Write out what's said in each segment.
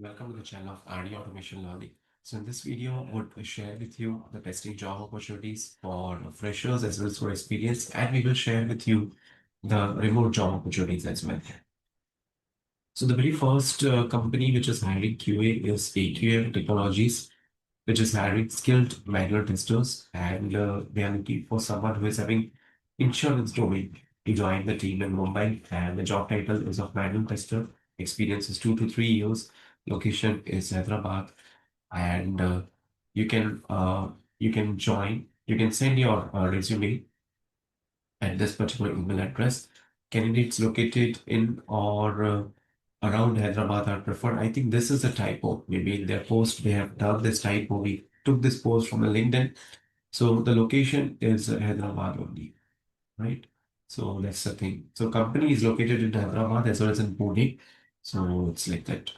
Welcome to the channel of RD Automation Learning. So in this video, I would share with you the testing job opportunities for freshers as well as for experience, and we will share with you the remote job opportunities as well. So the very first company which is hiring QA is AQM Technologies, which is hiring skilled manual testers, and they are looking for someone who is having insurance domain to join the team in Mumbai. And the job title is of manual tester. Experience is 2 to 3 years. Location is Hyderabad, and you can join. You can send your resume at this particular email address. Candidates located in or around Hyderabad are preferred. I think this is a typo. Maybe in their post they have done this typo. We took this post from a LinkedIn. So the location is Hyderabad only, right? So that's the thing. So company is located in Hyderabad as well as in Pune. So it's like that.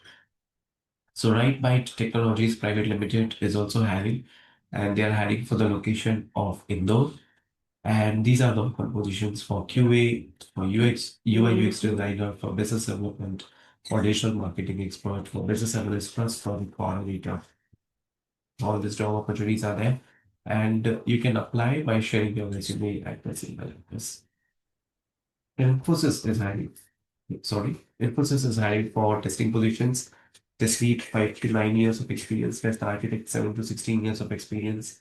So RightByte Technologies Private Limited is also hiring, and they are hiring for the location of Indore. And these are the open positions for QA, for UX, UI UX designer, for business development, for digital marketing expert, for business analyst, plus for the coordinator. All these job opportunities are there. And you can apply by sharing your resume at this email address. Infosys is hiring. Infosys is hiring for testing positions. Test lead 5 to 9 years of experience. Test architect 7 to 16 years of experience.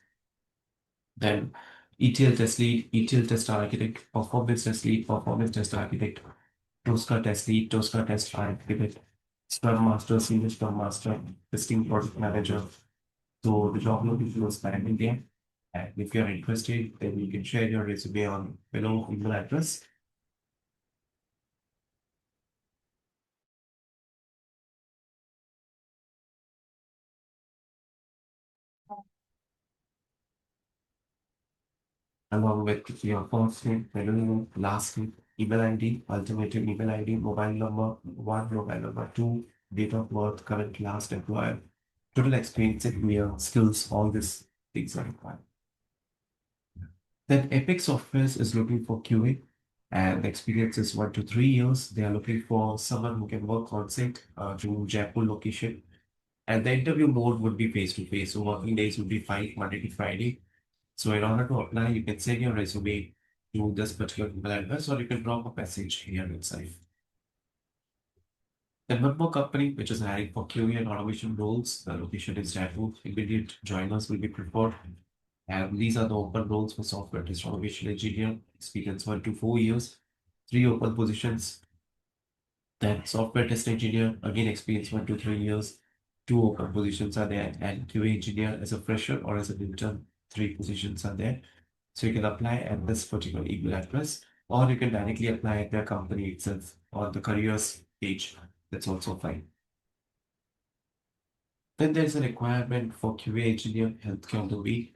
Then ETL test lead, ETL test architect, performance test lead, performance test architect, Tosca test lead, Tosca test architect, Scrum Master, Senior Scrum Master, testing project manager. So the job location is Pan India. And if you're interested, then you can share your resume on below email address. Along with your first name, middle name, last name, email ID, alternative email ID, mobile number one, mobile number two, date of birth, current last employer, total experience in year, skills, all these things are required. Then Appic Softwares is looking for QA, and the experience is 1 to 3 years. They are looking for someone who can work on site to Jaipur location. And the interview mode would be face to face. So working days would be 5 Monday to Friday. So in order to apply, you can send your resume to this particular email address, or you can drop a message here inside. Then one more company which is hiring for QA and automation roles. The location is Jaipur. Immediate joiners will be preferred. And these are the open roles for software test automation engineer. Experience 1 to 4 years. 3 open positions. Then software test engineer, again experience 1 to 3 years. 2 open positions are there. And QA engineer as a fresher or as an intern, 3 positions are there. So you can apply at this particular email address, or you can directly apply at their company itself on the careers page. That's also fine. Then there's a requirement for QA engineer healthcare domain,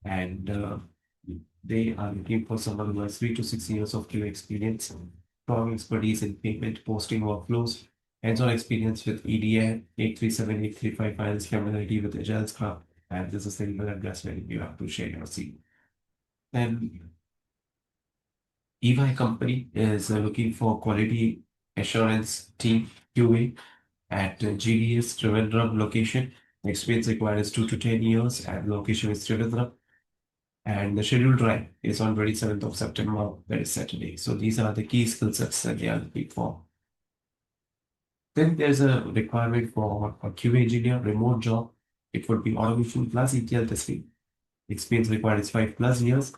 and they are looking for someone who has 3 to 6 years of QA experience, strong expertise in payment posting workflows, hands-on experience with EDI 837, 835 files, familiarity with Agile Scrum, and this is the email address where you have to share your CV. Then EY company is looking for quality assurance team QA at GDS Trivandrum location. Experience required is 2 to 10 years, and location is Trivandrum. And the scheduled drive is on 27th of September, that is Saturday. So these are the key skill sets that they are looking for. Then there's a requirement for a QA engineer, remote job. It would be automation plus ETL testing. Experience required is 5 plus years.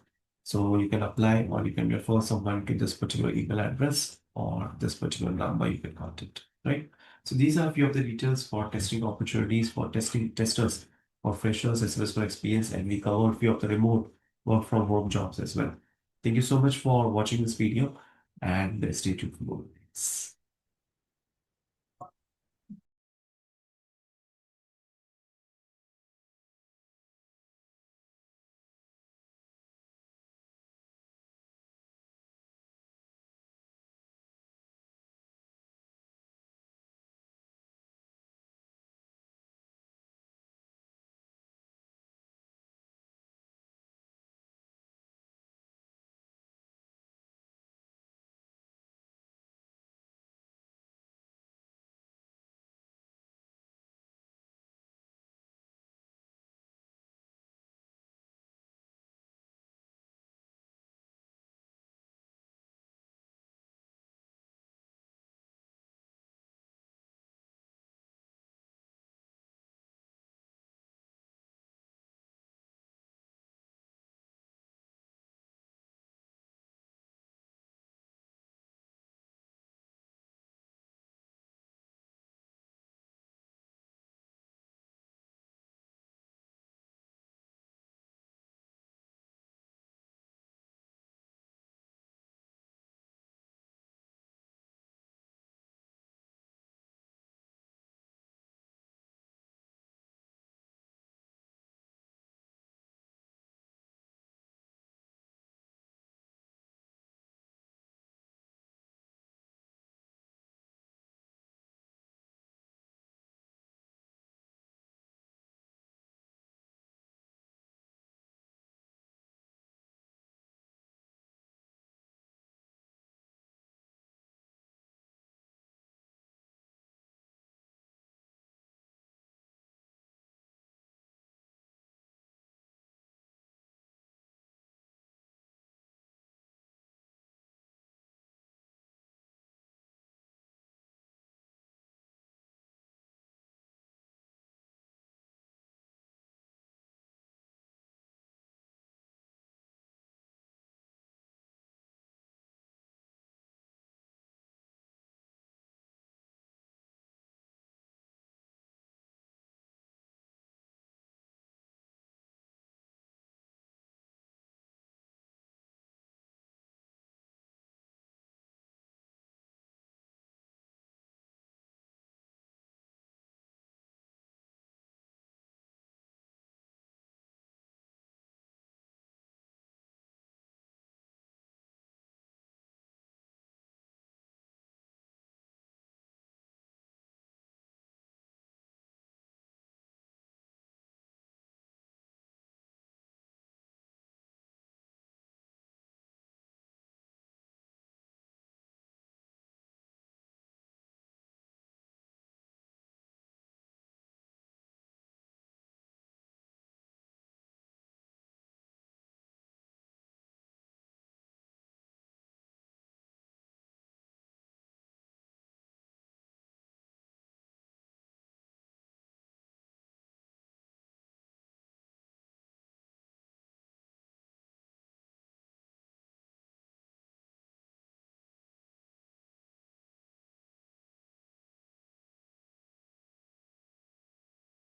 So you can apply, or you can refer someone to this particular email address or this particular number you can contact, right? So these are a few of the details for testing opportunities for testing testers for freshers as well as for experience, and we covered a few of the remote work from home jobs as well. Thank you so much for watching this video, and stay tuned for more.